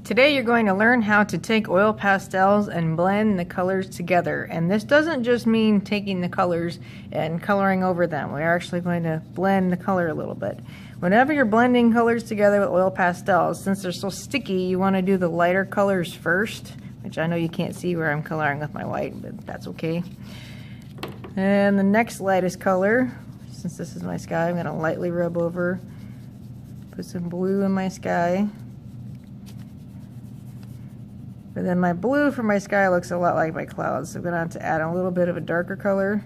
Today you're going to learn how to take oil pastels and blend the colors together. And this doesn't just mean taking the colors and coloring over them. We're actually going to blend the color a little bit. Whenever you're blending colors together with oil pastels, since they're so sticky, you want to do the lighter colors first, which I know you can't see where I'm coloring with my white, but that's okay. And the next lightest color, since this is my sky, I'm going to lightly rub over, put some blue in my sky. But then my blue for my sky looks a lot like my clouds, so I'm going to have to add a little bit of a darker color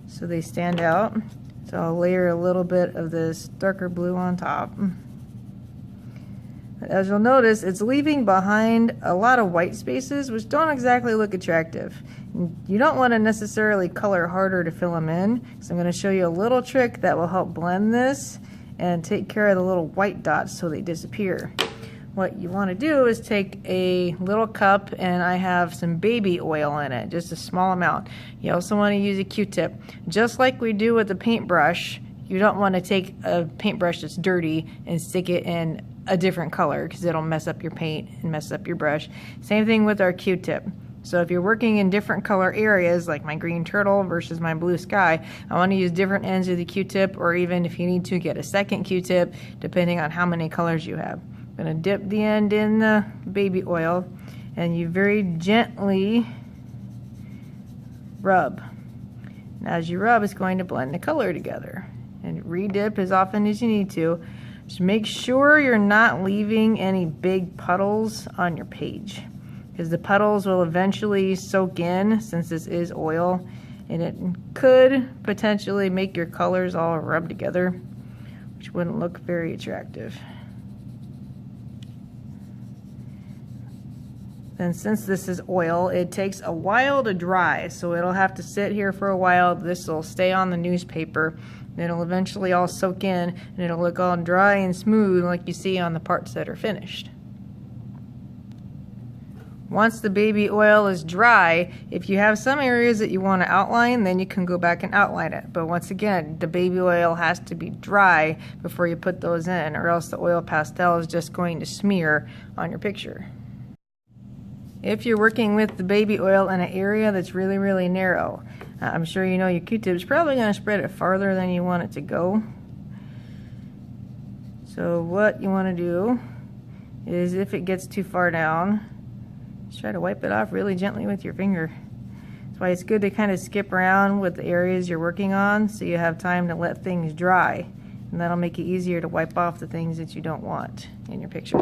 so they stand out. So I'll layer a little bit of this darker blue on top. But as you'll notice, it's leaving behind a lot of white spaces, which don't exactly look attractive. You don't want to necessarily color harder to fill them in, so I'm going to show you a little trick that will help blend this and take care of the little white dots so they disappear. What you want to do is take a little cup, and I have some baby oil in it, just a small amount. You also want to use a Q-tip. Just like we do with the paintbrush, you don't want to take a paintbrush that's dirty and stick it in a different color because it'll mess up your paint and mess up your brush. Same thing with our Q-tip. So if you're working in different color areas, like my green turtle versus my blue sky, I want to use different ends of the Q-tip, or even if you need to, get a second Q-tip, depending on how many colors you have. I'm going to dip the end in the baby oil, and you very gently rub. And as you rub, it's going to blend the color together. And re-dip as often as you need to. Just make sure you're not leaving any big puddles on your page, because the puddles will eventually soak in, since this is oil, and it could potentially make your colors all rub together, which wouldn't look very attractive. And since this is oil, it takes a while to dry, so it'll have to sit here for a while. This will stay on the newspaper, and it'll eventually all soak in, and it'll look all dry and smooth like you see on the parts that are finished. Once the baby oil is dry, if you have some areas that you want to outline, then you can go back and outline it. But once again, the baby oil has to be dry before you put those in, or else the oil pastel is just going to smear on your picture. If you're working with the baby oil in an area that's really, really narrow, I'm sure you know your Q-tip is probably going to spread it farther than you want it to go. So what you want to do is, if it gets too far down, just try to wipe it off really gently with your finger. That's why it's good to kind of skip around with the areas you're working on, so you have time to let things dry. And that'll make it easier to wipe off the things that you don't want in your picture.